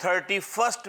31st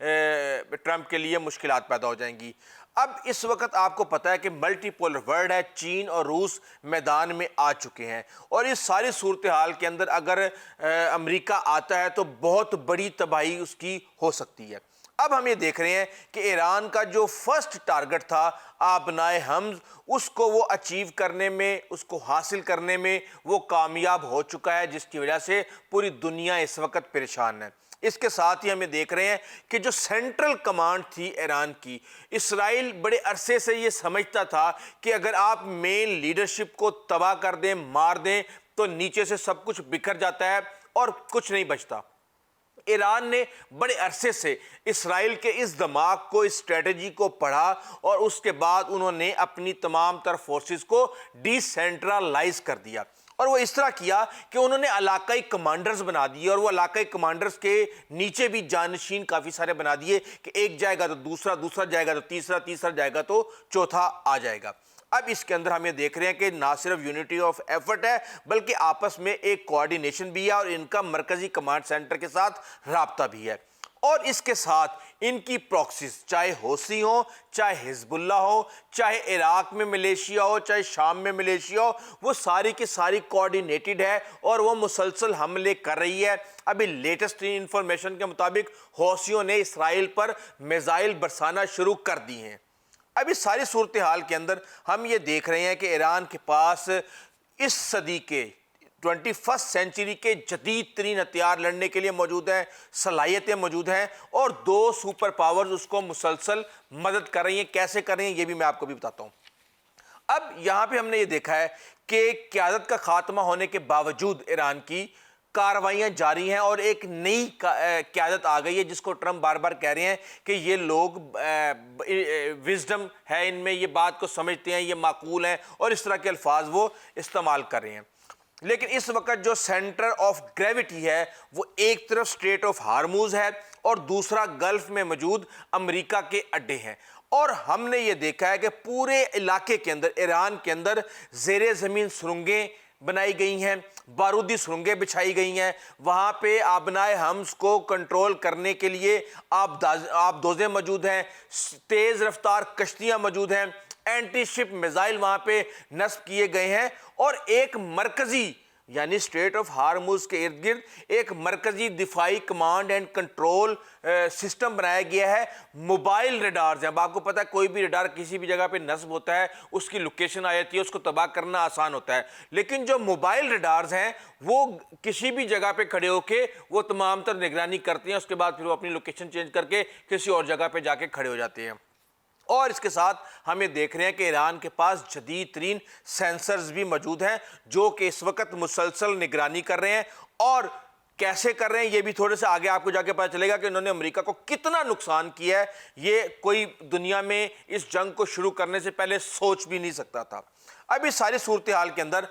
Trump کے لیے مشکلات پیدا ہو جائیں گی۔ اب اس وقت آپ کو پتہ ہے کہ ملٹی پولر ورلڈ ہے، چین اور روس میدان میں آ چکے ہیں، اور اس ساری صورتحال کے اندر اگر امریکہ آتا ہے تو بہت بڑی تباہی اس کی ہو سکتی ہے۔ اب ہم یہ دیکھ رہے ہیں کہ ایران کا جو فرسٹ ٹارگٹ تھا آبنائے حمز، اس کو وہ اچیو کرنے میں، اس کو حاصل کرنے میں وہ کامیاب ہو چکا ہے، جس کی وجہ سے پوری دنیا اس وقت پریشان ہے۔ اس کے ساتھ ہی ہمیں دیکھ رہے ہیں کہ جو سینٹرل کمانڈ تھی ایران کی، اسرائیل بڑے عرصے سے یہ سمجھتا تھا کہ اگر آپ مین لیڈرشپ کو تباہ کر دیں، مار دیں، تو نیچے سے سب کچھ بکھر جاتا ہے اور کچھ نہیں بچتا۔ ایران نے بڑے عرصے سے اسرائیل کے اس دماغ کو، اس اسٹریٹجی کو پڑھا، اور اس کے بعد انہوں نے اپنی تمام تر فورسز کو ڈی سینٹرلائز کر دیا، اور وہ اس طرح کیا کہ انہوں نے علاقائی کمانڈرز بنا دیے، اور وہ علاقائی کمانڈرز کے نیچے بھی جانشین کافی سارے بنا دیے کہ ایک جائے گا تو دوسرا، دوسرا جائے گا تو تیسرا، تیسرا جائے گا تو چوتھا آ جائے گا۔ اب اس کے اندر ہم یہ دیکھ رہے ہیں کہ نہ صرف یونٹی آف ایفرٹ ہے، بلکہ آپس میں ایک کوآرڈینیشن بھی ہے، اور ان کا مرکزی کمانڈ سینٹر کے ساتھ رابطہ بھی ہے، اور اس کے ساتھ ان کی پروکسیز، چاہے حوثی ہوں، چاہے حزب اللہ ہو، چاہے عراق میں ملیشیا ہو، چاہے شام میں ملیشیا ہو، وہ ساری کی ساری کوآرڈینیٹڈ ہے، اور وہ مسلسل حملے کر رہی ہے۔ ابھی لیٹسٹ انفارمیشن کے مطابق حوثیوں نے اسرائیل پر میزائل برسانا شروع کر دی ہیں۔ اب اس ساری صورتحال کے اندر ہم یہ دیکھ رہے ہیں کہ ایران کے پاس اس صدی کے 21 سینچری کے جدید ترین ہتھیار لڑنے کے لیے موجود ہیں، صلاحیتیں موجود ہیں، اور دو سپر پاورز اس کو مسلسل مدد کر رہی ہیں۔ کیسے کر رہی ہیں یہ بھی میں آپ کو بھی بتاتا ہوں۔ اب یہاں پہ ہم نے یہ دیکھا ہے کہ قیادت کا خاتمہ ہونے کے باوجود ایران کی کارروائیاں جاری ہیں، اور ایک نئی قیادت آ گئی ہے، جس کو ٹرمپ بار بار کہہ رہے ہیں کہ یہ لوگ وزڈم ہے ان میں، یہ بات کو سمجھتے ہیں، یہ معقول ہیں، اور اس طرح کے الفاظ وہ استعمال کر رہے ہیں۔ لیکن اس وقت جو سینٹر آف گریوٹی ہے وہ ایک طرف اسٹریٹ آف ہارموز ہے، اور دوسرا گلف میں موجود امریکہ کے اڈے ہیں، اور ہم نے یہ دیکھا ہے کہ پورے علاقے کے اندر، ایران کے اندر زیر زمین سرنگیں بنائی گئی ہیں، بارودی سرنگیں بچھائی گئی ہیں، وہاں پہ آبنائے حمز کو کنٹرول کرنے کے لیے آب دوزیں موجود ہیں، تیز رفتار کشتیاں موجود ہیں، اینٹی شپ میزائل وہاں پہ نصب کیے گئے ہیں، اور ایک مرکزی یعنی اسٹریٹ آف ہارموز کے ارد گرد ایک مرکزی دفاعی کمانڈ اینڈ کنٹرول سسٹم بنایا گیا ہے۔ موبائل ریڈارز ہیں، اب آپ کو پتہ ہے کوئی بھی ریڈار کسی بھی جگہ پہ نصب ہوتا ہے، اس کی لوکیشن آ جاتی ہے، اس کو تباہ کرنا آسان ہوتا ہے، لیکن جو موبائل ریڈارز ہیں وہ کسی بھی جگہ پہ کھڑے ہو کے وہ تمام تر نگرانی کرتے ہیں، اس کے بعد پھر وہ اپنی لوکیشن چینج کر کے کسی اور جگہ پہ جا کے کھڑے ہو جاتے ہیں۔ اور اس کے ساتھ ہم یہ دیکھ رہے ہیں کہ ایران کے پاس جدید ترین سینسرز بھی موجود ہیں، جو کہ اس وقت مسلسل نگرانی کر رہے ہیں، اور کیسے کر رہے ہیں یہ بھی تھوڑے سے آگے آپ کو جا کے پتہ چلے گا کہ انہوں نے امریکہ کو کتنا نقصان کیا ہے۔ یہ کوئی دنیا میں اس جنگ کو شروع کرنے سے پہلے سوچ بھی نہیں سکتا تھا۔ اب اس ساری صورتحال کے اندر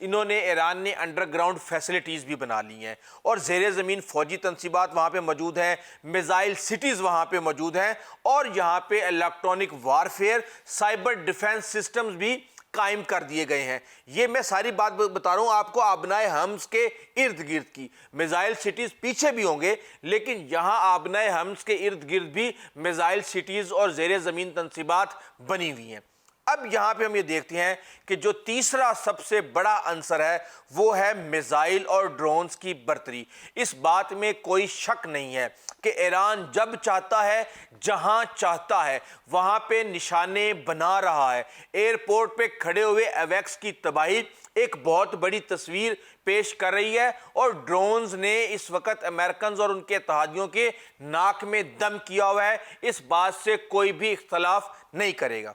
ایران نے انڈر گراؤنڈ فیسلٹیز بھی بنا لی ہیں، اور زیر زمین فوجی تنصیبات وہاں پہ موجود ہیں، میزائل سٹیز وہاں پہ موجود ہیں، اور یہاں پہ electronic warfare, cyber defence systems بھی قائم کر دیے گئے ہیں۔ یہ میں ساری بات بتا رہا ہوں آپ کو آبنائے حمز کے ارد گرد کی، میزائل سٹیز پیچھے بھی ہوں گے، لیکن یہاں آبنائے حمز کے ارد گرد بھی میزائل سٹیز اور زیر زمین تنصیبات بنی ہوئی ہیں۔ اب یہاں پہ ہم یہ دیکھتے ہیں کہ جو تیسرا سب سے بڑا عنصر ہے وہ ہے میزائل اور ڈرونز کی برتری۔ اس بات میں کوئی شک نہیں ہے کہ ایران جب چاہتا ہے، جہاں چاہتا ہے، وہاں پہ نشانے بنا رہا ہے۔ ایئرپورٹ پہ کھڑے ہوئے ایویکس کی تباہی ایک بہت بڑی تصویر پیش کر رہی ہے، اور ڈرونز نے اس وقت امریکنز اور ان کے اتحادیوں کے ناک میں دم کیا ہوا ہے، اس بات سے کوئی بھی اختلاف نہیں کرے گا۔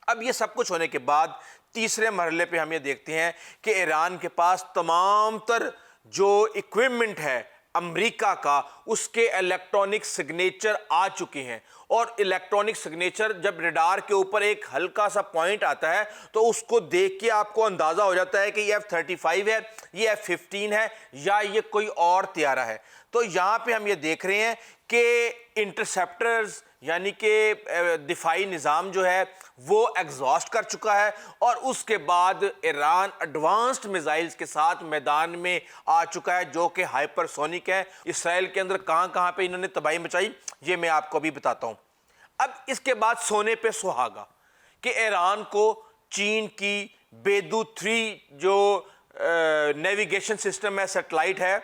اب یہ سب کچھ ہونے کے بعد تیسرے مرحلے پہ ہم یہ دیکھتے ہیں کہ ایران کے پاس تمام تر جو ایکوپمنٹ ہے امریکہ کا، اس کے الیکٹرانک سگنیچر آ چکے ہیں، اور الیکٹرانک سگنیچر جب ریڈار کے اوپر ایک ہلکا سا پوائنٹ آتا ہے تو اس کو دیکھ کے آپ کو اندازہ ہو جاتا ہے کہ یہ F-35 ہے، یہ F-15 ہے، یا یہ کوئی اور طیارہ ہے۔ تو یہاں پہ ہم یہ دیکھ رہے ہیں کہ انٹرسیپٹرز، یعنی کہ دفاعی نظام جو ہے وہ ایگزاسٹ کر چکا ہے، اور اس کے بعد ایران ایڈوانسڈ میزائلز کے ساتھ میدان میں آ چکا ہے جو کہ ہائپر سونک ہے۔ اسرائیل کے اندر کہاں کہاں پہ انہوں نے تباہی مچائی یہ میں آپ کو ابھی بتاتا ہوں۔ اب اس کے بعد سونے پہ سہاگا کہ ایران کو چین کی بیدو 3 جو نیویگیشن سسٹم ہے، سیٹلائٹ ہے،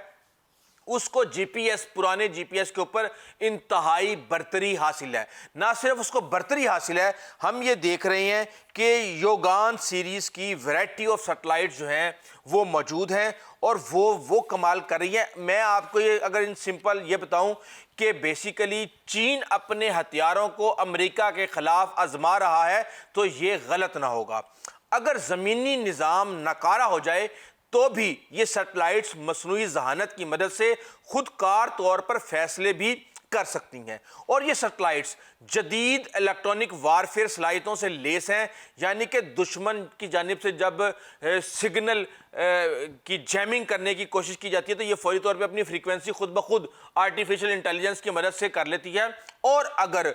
اس کو جی پی ایس، پرانے جی پی ایس کے اوپر انتہائی برتری حاصل ہے۔ نہ صرف اس کو برتری حاصل ہے، ہم یہ دیکھ رہے ہیں کہ یوگان سیریز کی ویرائٹی آف سیٹلائٹ جو ہیں وہ موجود ہیں اور وہ کمال کر رہی ہیں۔ میں آپ کو یہ اگر ان سمپل یہ بتاؤں کہ بیسیکلی چین اپنے ہتھیاروں کو امریکہ کے خلاف آزما رہا ہے تو یہ غلط نہ ہوگا۔ اگر زمینی نظام ناکارہ ہو جائے تو بھی یہ سیٹلائٹس مصنوعی ذہانت کی مدد سے خود کار طور پر فیصلے بھی کر سکتی ہیں، اور یہ سیٹلائٹس جدید الیکٹرانک وارفیئر صلاحیتوں سے لیس ہیں، یعنی کہ دشمن کی جانب سے جب سگنل کی جیمنگ کرنے کی کوشش کی جاتی ہے تو یہ فوری طور پہ اپنی فریکوینسی خود بخود آرٹیفیشل انٹیلیجنس کی مدد سے کر لیتی ہے، اور اگر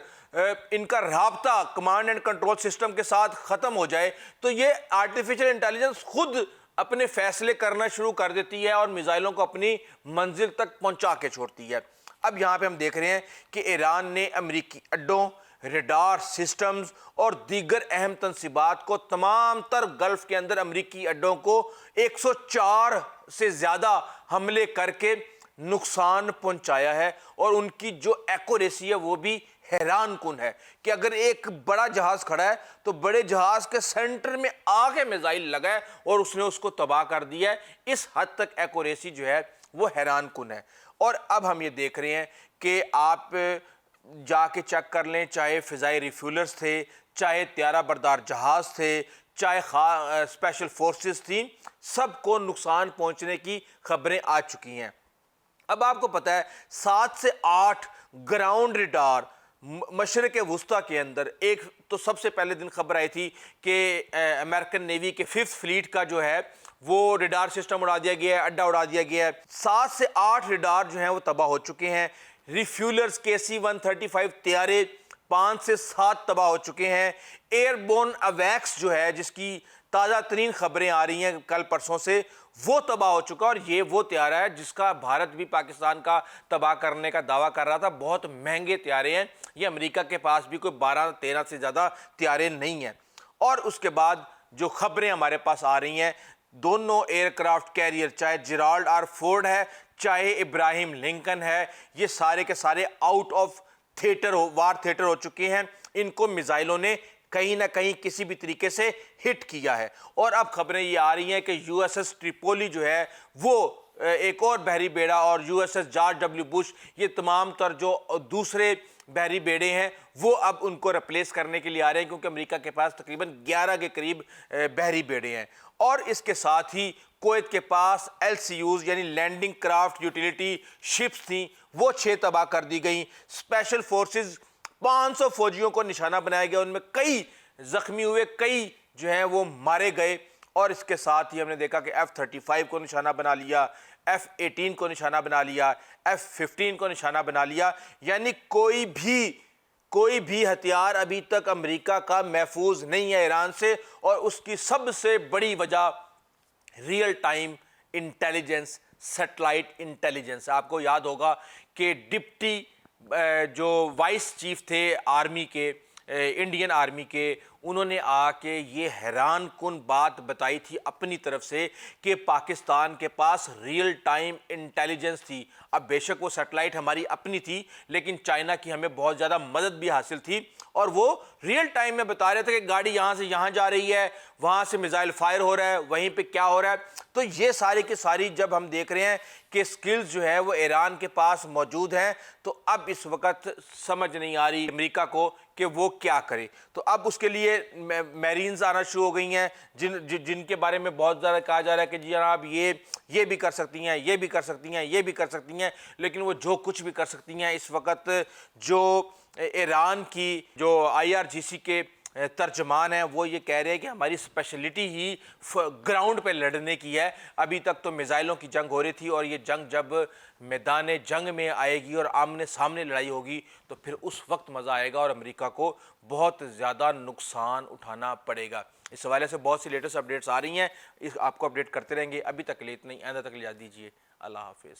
ان کا رابطہ کمانڈ اینڈ کنٹرول سسٹم کے ساتھ ختم ہو جائے تو یہ آرٹیفیشل انٹیلیجنس خود اپنے فیصلے کرنا شروع کر دیتی ہے اور میزائلوں کو اپنی منزل تک پہنچا کے چھوڑتی ہے۔ اب یہاں پہ ہم دیکھ رہے ہیں کہ ایران نے امریکی اڈوں، ریڈار سسٹمز اور دیگر اہم تنصیبات کو تمام تر گلف کے اندر امریکی اڈوں کو 104 سے زیادہ حملے کر کے نقصان پہنچایا ہے، اور ان کی جو ایکوریسی ہے وہ بھی حیران کن ہے کہ اگر ایک بڑا جہاز کھڑا ہے تو بڑے جہاز کے سینٹر میں آگے میزائل لگا ہے اور اس نے اس کو تباہ کر دیا ہے۔ اس حد تک ایکوریسی جو ہے وہ حیران کن ہے۔ اور اب ہم یہ دیکھ رہے ہیں کہ آپ جا کے چیک کر لیں، چاہے فضائی ریفیولرز تھے، چاہے طیارہ بردار جہاز تھے، چاہے اسپیشل فورسز تھیں، سب کو نقصان پہنچنے کی خبریں آ چکی ہیں۔ اب آپ کو پتہ ہے 7 سے 8 گراؤنڈ ریڈار مشرق وسطیٰ کے اندر، ایک تو سب سے پہلے دن خبر آئی تھی کہ امریکن نیوی کے 5th فلیٹ کا جو ہے وہ ریڈار سسٹم اڑا دیا گیا ہے، اڈا اڑا دیا گیا ہے۔ 7 سے 8 ریڈار جو ہیں وہ تباہ ہو چکے ہیں۔ ریفیولرز KC-135 طیارے 5 سے 7 تباہ ہو چکے ہیں۔ ایئر بون اویکس جو ہے جس کی تازہ ترین خبریں آ رہی ہیں کل پرسوں سے، وہ تباہ ہو چکا، اور یہ وہ طیارہ ہے جس کا بھارت بھی پاکستان کا تباہ کرنے کا دعویٰ کر رہا تھا۔ بہت مہنگے طیارے ہیں یہ، امریکہ کے پاس بھی کوئی 12-13 سے زیادہ طیارے نہیں ہیں۔ اور اس کے بعد جو خبریں ہمارے پاس آ رہی ہیں، دونوں ایئر کرافٹ کیریئر، چاہے جیرالڈ آر فورڈ ہے چاہے ابراہیم لنکن ہے، یہ سارے کے سارے آؤٹ آف وار تھیٹر ہو چکے ہیں۔ ان کو میزائلوں نے کہیں نہ کہیں کسی بھی طریقے سے ہٹ کیا ہے، اور اب خبریں یہ آ رہی ہیں کہ USS ٹریپولی جو ہے وہ ایک اور بحری بیڑا، اور USS جارج ڈبلیو بش، یہ تمام تر جو دوسرے بحری بیڑے ہیں وہ اب ان کو ریپلیس کرنے کے لیے آ رہے ہیں، کیونکہ امریکہ کے پاس تقریباً 11 کے قریب بحری بیڑے ہیں۔ اور اس کے ساتھ ہی کویت کے پاس LCUs یعنی لینڈنگ کرافٹ یوٹیلیٹی شپس تھیں، وہ 6 تباہ کر دی گئیں۔ اسپیشل فورسز 500 فوجیوں کو نشانہ بنایا گیا، ان میں کئی زخمی ہوئے، کئی جو ہیں وہ مارے گئے۔ اور اس کے ساتھ ہی ہم نے دیکھا کہ F-35 کو نشانہ بنا لیا، F-18 کو نشانہ بنا لیا، F-15 کو نشانہ بنا لیا، یعنی کوئی بھی ہتھیار ابھی تک امریکہ کا محفوظ نہیں ہے ایران سے، اور اس کی سب سے بڑی وجہ real time intelligence, satellite intelligence. آپ کو یاد ہوگا کہ ڈپٹی جو وائس چیف تھے آرمی کے، انڈین آرمی کے، انہوں نے آ کے یہ حیران کن بات بتائی تھی اپنی طرف سے کہ پاکستان کے پاس ریئل ٹائم انٹیلیجنس تھی۔ اب بے شک وہ سیٹلائٹ ہماری اپنی تھی، لیکن چائنا کی ہمیں بہت زیادہ مدد بھی حاصل تھی، اور وہ ریئل ٹائم میں بتا رہے تھے کہ گاڑی یہاں سے یہاں جا رہی ہے، وہاں سے میزائل فائر ہو رہا ہے، وہیں پہ کیا ہو رہا ہے۔ تو یہ ساری کی ساری جب ہم دیکھ رہے ہیں کہ سکلز جو ہے وہ ایران کے پاس موجود ہیں، تو اب اس وقت سمجھ نہیں آ رہی امریکہ کو کہ وہ کیا کرے۔ تو اب اس کے لیے میرینز آنا شروع ہو گئی ہیں جن کے بارے میں بہت زیادہ کہا جا رہا ہے کہ جی جناب یہ بھی کر سکتی ہیں، یہ بھی کر سکتی ہیں، یہ بھی کر سکتی ہیں، لیکن وہ جو کچھ بھی کر سکتی ہیں اس وقت جو ایران کی جو IRGC کے ترجمان ہیں وہ یہ کہہ رہے ہیں کہ ہماری اسپیشلٹی ہی گراؤنڈ پہ لڑنے کی ہے. ابھی تک تو میزائلوں کی جنگ ہو رہی تھی، اور یہ جنگ جب میدان جنگ میں آئے گی اور آمنے سامنے لڑائی ہوگی تو پھر اس وقت مزہ آئے گا اور امریکہ کو بہت زیادہ نقصان اٹھانا پڑے گا. اس حوالے سے بہت سی لیٹسٹ اپڈیٹس آ رہی ہیں، آپ کو اپڈیٹ کرتے رہیں گے. ابھی تک کے لیے اتنا ہی، آئندہ تک اجازت دیجیے. اللہ حافظ.